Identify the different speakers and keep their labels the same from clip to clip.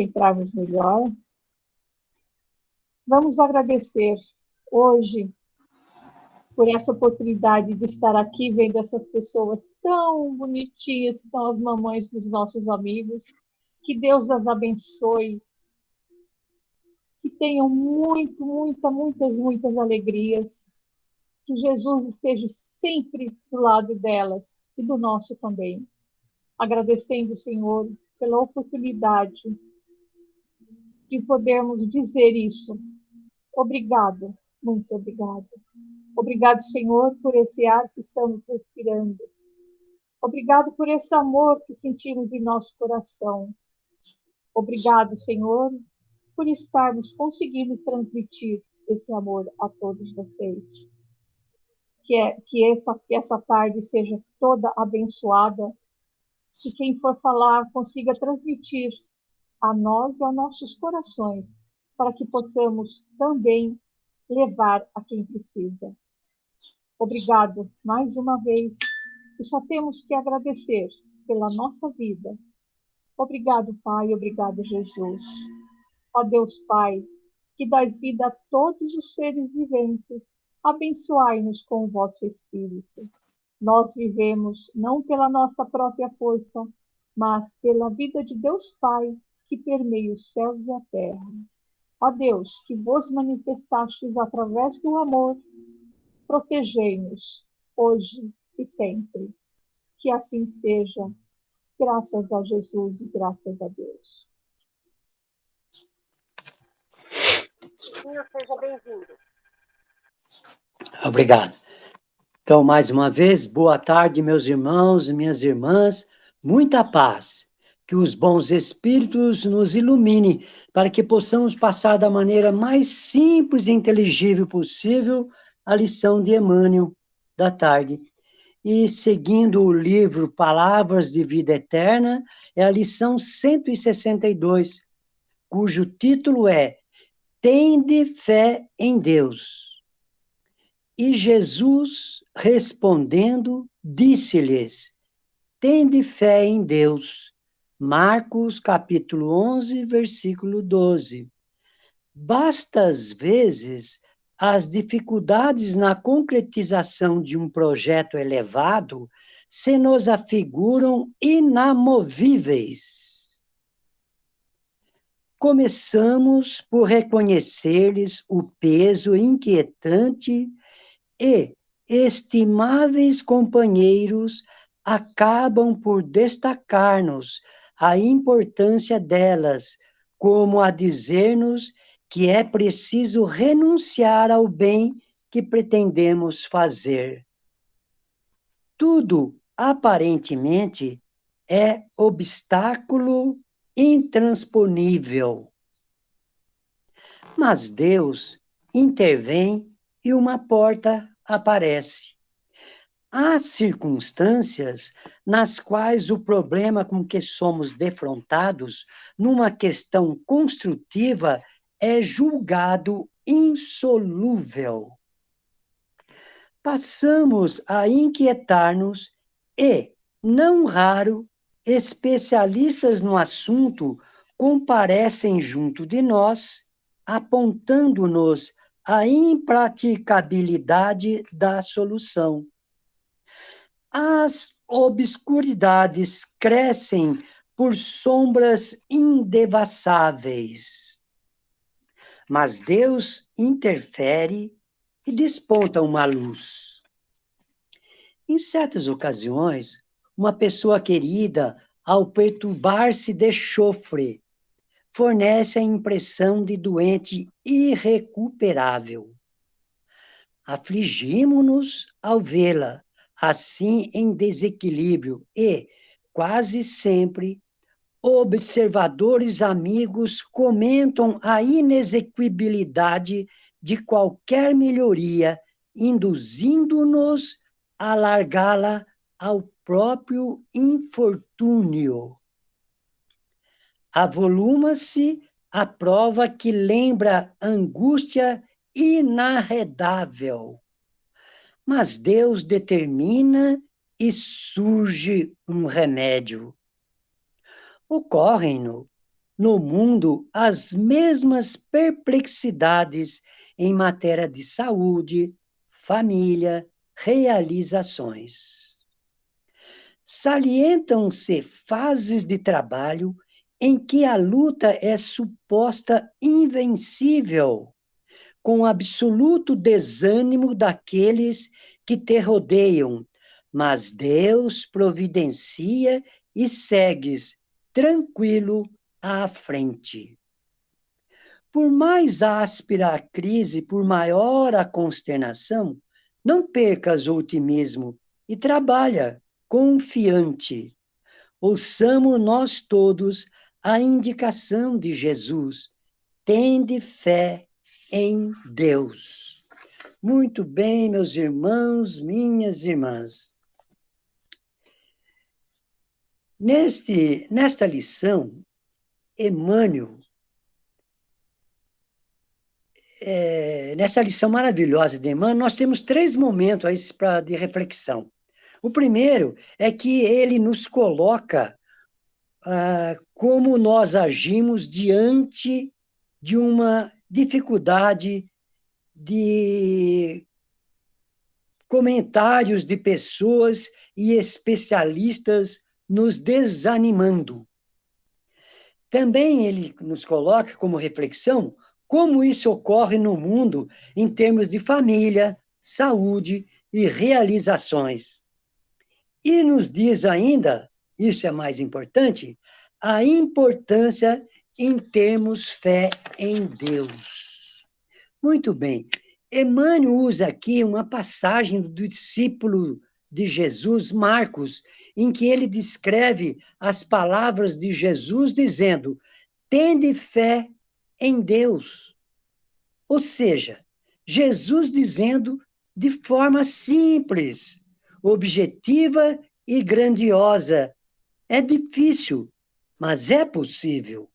Speaker 1: entrarmos melhor. Vamos agradecer hoje por essa oportunidade de estar aqui vendo essas pessoas tão bonitinhas, que são as mamães dos nossos amigos. Que Deus as abençoe, que tenham muitas alegrias, que Jesus esteja sempre do lado delas e do nosso também. Agradecendo, Senhor, pela oportunidade de podermos dizer isso. Obrigado, muito obrigado. Obrigado, Senhor, por esse ar que estamos respirando. Obrigado por esse amor que sentimos em nosso coração. Obrigado, Senhor, por estarmos conseguindo transmitir esse amor a todos vocês. Que essa tarde seja toda abençoada, que quem for falar consiga transmitir a nós e aos nossos corações, para que possamos também levar a quem precisa. Obrigado mais uma vez, e só temos que agradecer pela nossa vida. Obrigado, Pai, obrigado, Jesus. Ó Deus Pai, que dás vida a todos os seres viventes, abençoai-nos com o vosso Espírito. Nós vivemos não pela nossa própria força, mas pela vida de Deus Pai, que permeia os céus e a terra. Ó Deus, que vos manifestastes através do amor, protegei-nos hoje e sempre. Que assim seja, graças a Jesus e graças a Deus.
Speaker 2: Senhor, seja bem-vindo.
Speaker 3: Obrigado. Então, mais uma vez, boa tarde, meus irmãos e minhas irmãs. Muita paz. Que os bons espíritos nos iluminem para que possamos passar da maneira mais simples e inteligível possível a lição de Emmanuel da tarde. E seguindo o livro Palavras de Vida Eterna, é a lição 162, cujo título é Tende fé em Deus. E Jesus, respondendo, disse-lhes, tende fé em Deus. Marcos, capítulo 11, versículo 12. Basta, às vezes, as dificuldades na concretização de um projeto elevado se nos afiguram inamovíveis. Começamos por reconhecer-lhes o peso inquietante e estimáveis companheiros acabam por destacar-nos a importância delas, como a dizer-nos que é preciso renunciar ao bem que pretendemos fazer. Tudo, aparentemente, é obstáculo intransponível. Mas Deus intervém e uma porta aparece. Há circunstâncias nas quais o problema com que somos defrontados, numa questão construtiva, é julgado insolúvel. Passamos a inquietar-nos e, não raro, especialistas no assunto comparecem junto de nós, apontando-nos a impraticabilidade da solução. As obscuridades crescem por sombras indevassáveis. Mas Deus interfere e desponta uma luz. Em certas ocasiões, uma pessoa querida, ao perturbar-se de chofre, fornece a impressão de doente irrecuperável. Afligimo-nos ao vê-la assim em desequilíbrio e, quase sempre, observadores amigos comentam a inexequibilidade de qualquer melhoria, induzindo-nos a largá-la ao próprio infortúnio. Avoluma-se a prova que lembra angústia inarredável. Mas Deus determina e surge um remédio. Ocorrem-no no mundo as mesmas perplexidades em matéria de saúde, família, realizações. Salientam-se fases de trabalho em que a luta é suposta invencível, com absoluto desânimo daqueles que te rodeiam, mas Deus providencia e segues tranquilo à frente. Por mais áspera a crise, por maior a consternação, não percas o otimismo e trabalha confiante. Ouçamos nós todos a indicação de Jesus: tende fé em Deus. Muito bem, meus irmãos, minhas irmãs. Nesta lição, Emmanuel, nessa lição maravilhosa de Emmanuel, nós temos 3 momentos aí de reflexão. O primeiro é que ele nos coloca como nós agimos diante de uma dificuldade de comentários de pessoas e especialistas nos desanimando. Também ele nos coloca como reflexão como isso ocorre no mundo em termos de família, saúde e realizações. E nos diz ainda, isso é mais importante, a importância em termos fé em Deus. Muito bem. Emmanuel usa aqui uma passagem do discípulo de Jesus, Marcos, em que ele descreve as palavras de Jesus dizendo: tende fé em Deus. Ou seja, Jesus dizendo de forma simples, objetiva e grandiosa: é difícil, mas é possível.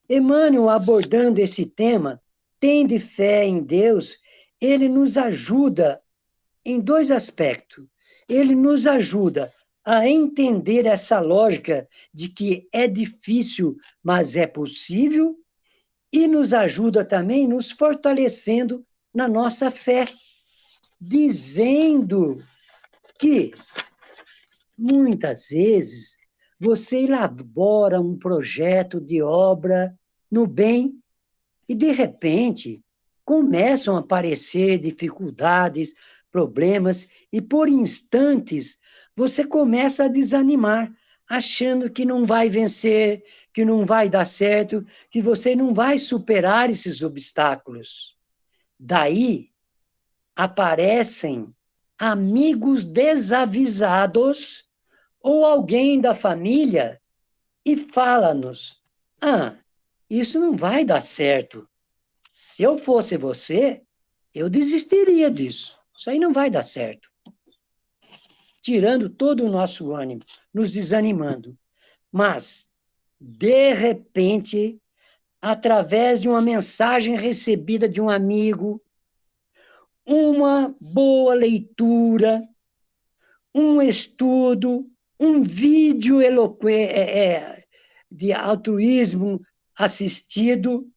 Speaker 3: Emmanuel, abordando esse tema, tende fé em Deus, ele nos ajuda em 2 aspectos. Ele nos ajuda a entender essa lógica de que é difícil, mas é possível, e nos ajuda também nos fortalecendo na nossa fé, dizendo que muitas vezes você elabora um projeto de obra no bem e, de repente, começam a aparecer dificuldades, problemas, e por instantes você começa a desanimar, achando que não vai vencer, que não vai dar certo, que você não vai superar esses obstáculos. Daí aparecem amigos desavisados ou alguém da família e fala-nos: isso não vai dar certo. Se eu fosse você, eu desistiria disso. Isso aí não vai dar certo. Tirando todo o nosso ânimo, nos desanimando. Mas, de repente, através de uma mensagem recebida de um amigo, uma boa leitura, um estudo, um vídeo de altruísmo assistido,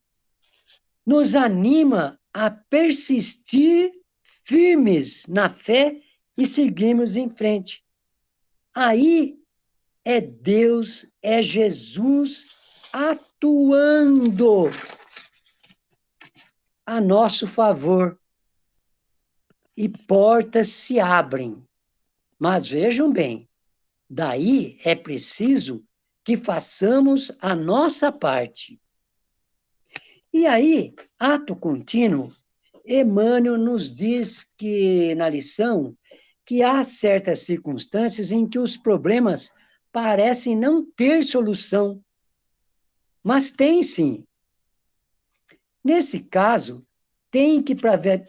Speaker 3: nos anima a persistir firmes na fé e seguirmos em frente. Aí é Deus, é Jesus atuando a nosso favor. E portas se abrem. Mas vejam bem, daí é preciso que façamos a nossa parte. E aí, ato contínuo, Emmanuel nos diz que, na lição, que há certas circunstâncias em que os problemas parecem não ter solução, mas tem sim. Nesse caso, tem que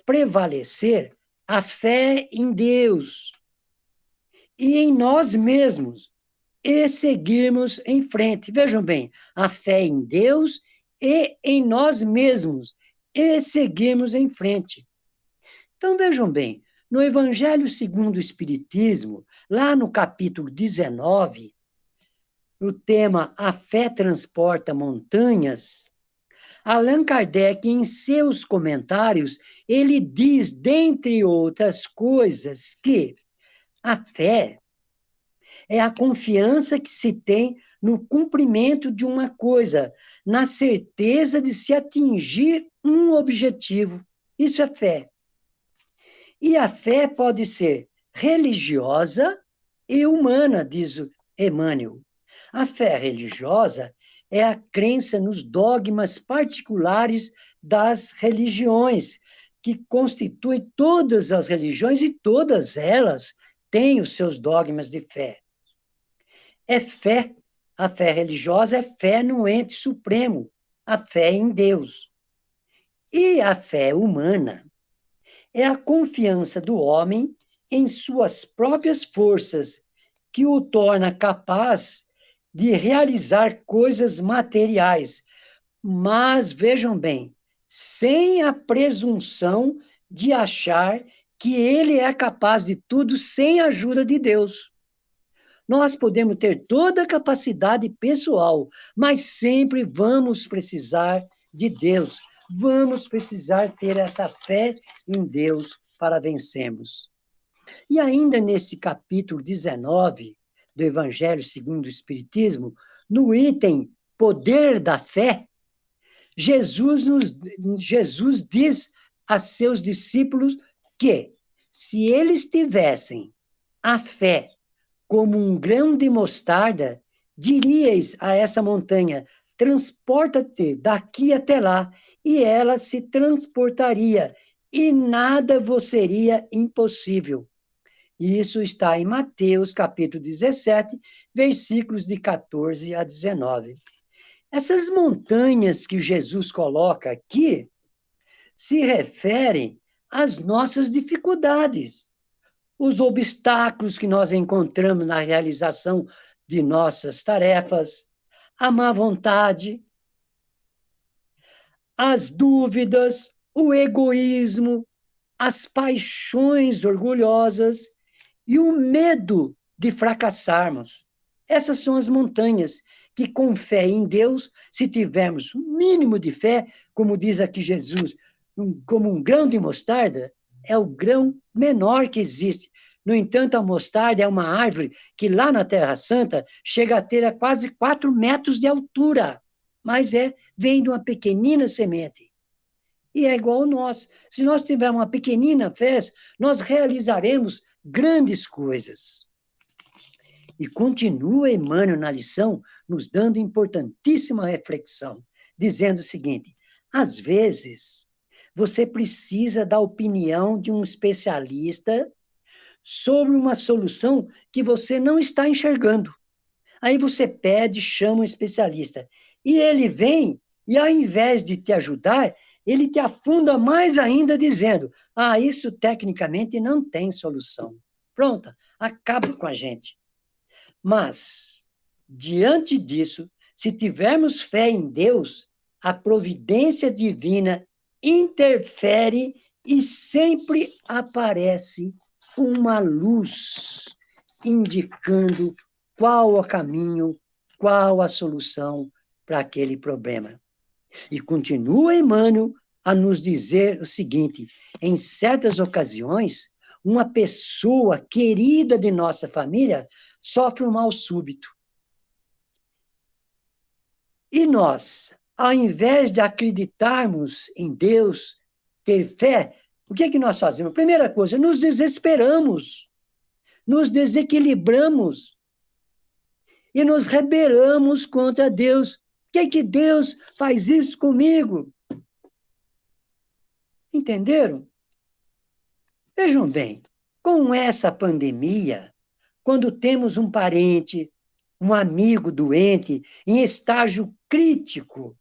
Speaker 3: prevalecer a fé em Deus e em nós mesmos e seguirmos em frente. Vejam bem, a fé em Deus e em nós mesmos e seguirmos em frente. Então, vejam bem, no Evangelho segundo o Espiritismo, lá no capítulo 19, o tema A Fé Transporta Montanhas, Allan Kardec, em seus comentários, ele diz, dentre outras coisas, que a fé é a confiança que se tem no cumprimento de uma coisa, na certeza de se atingir um objetivo. Isso é fé. E a fé pode ser religiosa e humana, diz Emmanuel. A fé religiosa é a crença nos dogmas particulares das religiões, que constituem todas as religiões e todas elas têm os seus dogmas de fé. É fé, a fé religiosa é fé no ente supremo, a fé em Deus. E a fé humana é a confiança do homem em suas próprias forças, que o torna capaz de realizar coisas materiais. Mas, vejam bem, sem a presunção de achar que ele é capaz de tudo sem a ajuda de Deus. Nós podemos ter toda a capacidade pessoal, mas sempre vamos precisar de Deus. Vamos precisar ter essa fé em Deus para vencermos. E ainda nesse capítulo 19 do Evangelho segundo o Espiritismo, no item Poder da Fé, Jesus diz a seus discípulos que, se eles tivessem a fé como um grão de mostarda, diríeis a essa montanha, transporta-te daqui até lá, e ela se transportaria, e nada vos seria impossível. E isso está em Mateus, capítulo 17, versículos de 14 a 19. Essas montanhas que Jesus coloca aqui se referem às nossas dificuldades, os obstáculos que nós encontramos na realização de nossas tarefas, a má vontade, as dúvidas, o egoísmo, as paixões orgulhosas e o medo de fracassarmos. Essas são as montanhas que, com fé em Deus, se tivermos o mínimo de fé, como diz aqui Jesus, como um grão de mostarda, é o grão menor que existe. No entanto, a mostarda é uma árvore que lá na Terra Santa chega a ter quase 4 metros de altura, mas vem de uma pequenina semente. E é igual a nós. Se nós tivermos uma pequenina fé, nós realizaremos grandes coisas. E continua Emmanuel na lição, nos dando importantíssima reflexão, dizendo o seguinte: às vezes, você precisa da opinião de um especialista sobre uma solução que você não está enxergando. Aí você pede, chama um especialista. E ele vem, e ao invés de te ajudar, ele te afunda mais ainda dizendo, isso tecnicamente não tem solução. Pronto, acaba com a gente. Mas, diante disso, se tivermos fé em Deus, a providência divina interfere e sempre aparece uma luz indicando qual o caminho, qual a solução para aquele problema. E continua Emmanuel a nos dizer o seguinte: em certas ocasiões, uma pessoa querida de nossa família sofre um mal súbito. E nós, ao invés de acreditarmos em Deus, ter fé, o que é que nós fazemos? Primeira coisa, nos desesperamos, nos desequilibramos e nos rebelamos contra Deus. Por que Deus faz isso comigo? Entenderam? Vejam bem, com essa pandemia, quando temos um parente, um amigo doente, em estágio crítico,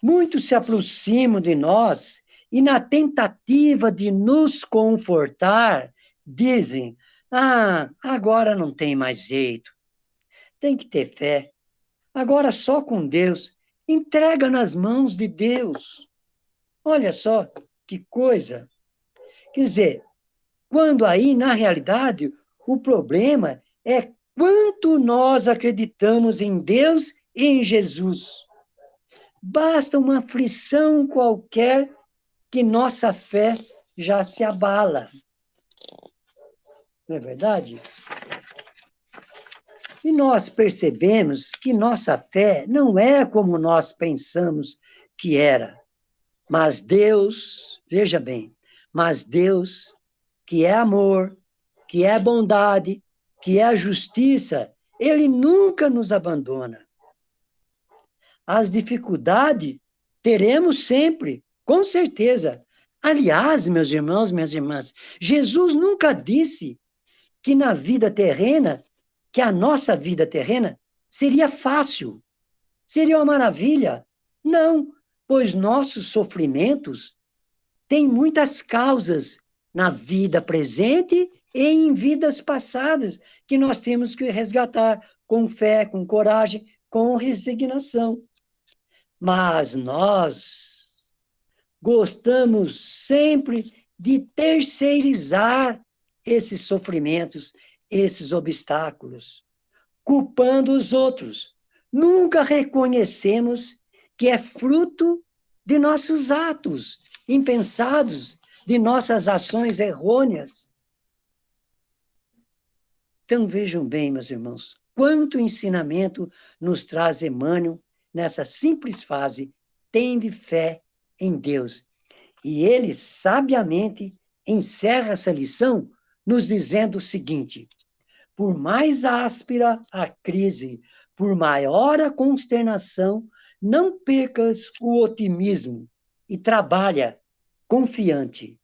Speaker 3: muitos se aproximam de nós e, na tentativa de nos confortar, dizem: agora não tem mais jeito, tem que ter fé, agora só com Deus, entrega nas mãos de Deus. Olha só que coisa. Quer dizer, quando aí, na realidade, o problema é quanto nós acreditamos em Deus e em Jesus. Basta uma aflição qualquer que nossa fé já se abala. Não é verdade? E nós percebemos que nossa fé não é como nós pensamos que era. Mas Deus, veja bem, mas Deus, que é amor, que é bondade, que é a justiça, Ele nunca nos abandona. As dificuldades teremos sempre, com certeza. Aliás, meus irmãos, minhas irmãs, Jesus nunca disse que na vida terrena, que a nossa vida terrena seria fácil, seria uma maravilha. Não, pois nossos sofrimentos têm muitas causas na vida presente e em vidas passadas que nós temos que resgatar com fé, com coragem, com resignação. Mas nós gostamos sempre de terceirizar esses sofrimentos, esses obstáculos, culpando os outros. Nunca reconhecemos que é fruto de nossos atos impensados, de nossas ações errôneas. Então vejam bem, meus irmãos, quanto ensinamento nos traz Emmanuel nessa simples frase: tende fé em Deus. E ele sabiamente encerra essa lição nos dizendo o seguinte: por mais áspera a crise, por maior a consternação, não percas o otimismo e trabalha confiante.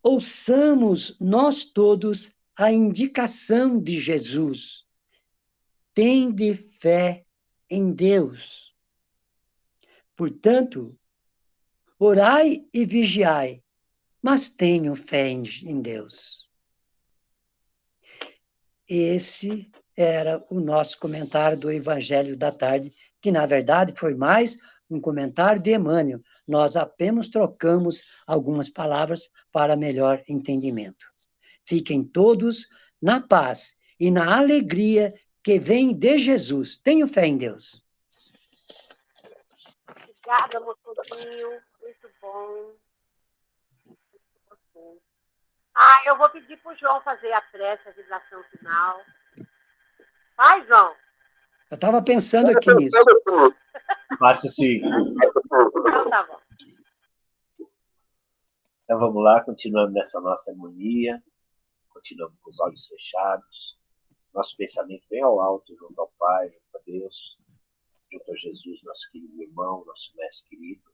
Speaker 3: Ouçamos nós todos a indicação de Jesus. Tende fé em Deus. Portanto, orai e vigiai, mas tenham fé em Deus. Esse era o nosso comentário do Evangelho da Tarde, que, na verdade, foi mais um comentário de Emmanuel. Nós apenas trocamos algumas palavras para melhor entendimento. Fiquem todos na paz e na alegria que vem de Jesus. Tenham fé em Deus.
Speaker 2: Obrigada, motorzinho. Muito bom. Eu vou pedir para o João fazer a prece, a vibração final. Vai, João.
Speaker 3: Eu estava pensando aqui nisso.
Speaker 4: Faço sim.
Speaker 2: Então tá bom.
Speaker 4: Então vamos lá, continuando nessa nossa harmonia, continuando com os olhos fechados, nosso pensamento bem ao alto, junto ao Pai, junto a Deus, junto a Jesus, nosso querido irmão, nosso mestre querido,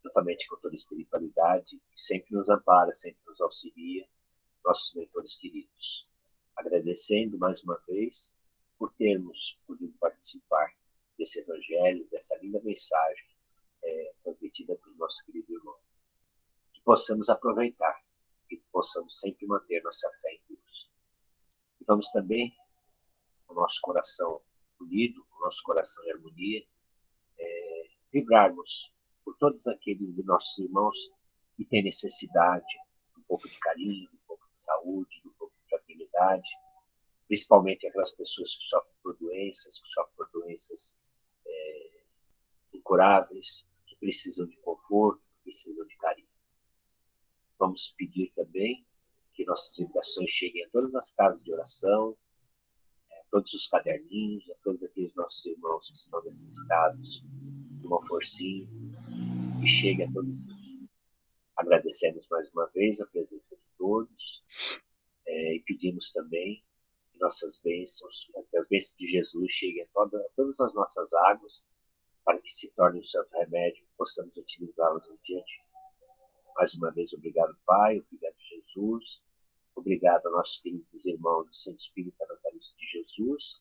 Speaker 4: juntamente com toda a espiritualidade, que sempre nos ampara, sempre nos auxilia, nossos mentores queridos. Agradecendo mais uma vez por termos podido participar desse evangelho, dessa linda mensagem transmitida pelo nosso querido irmão. Que possamos aproveitar, que possamos sempre manter nossa fé em Deus. E vamos também, com o nosso coração unido, com o nosso coração em harmonia, vibrarmos por todos aqueles de nossos irmãos que têm necessidade de um pouco de carinho, de um pouco de saúde, de um pouco de fraternidade, principalmente aquelas pessoas que sofrem por doenças incuráveis, que precisam de conforto, que precisam de carinho. Vamos pedir também que nossas vibrações cheguem a todas as casas de oração, a todos os caderninhos, a todos aqueles nossos irmãos que estão necessitados de uma forcinha, que chegue a todos eles. Agradecemos mais uma vez a presença de todos e pedimos também que nossas bênçãos, que as bênçãos de Jesus cheguem a todas as nossas águas, para que se torne um santo remédio e possamos utilizá-las no dia a dia. Mais uma vez, obrigado, Pai, obrigado, Jesus, obrigado a nossos queridos irmãos do Centro Espírita Natalício de Jesus,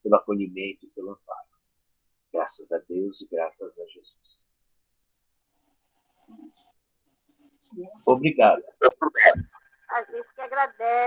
Speaker 4: pelo acolhimento e pelo amparo. Graças a Deus e graças a Jesus. Obrigado.
Speaker 2: A gente que agradece.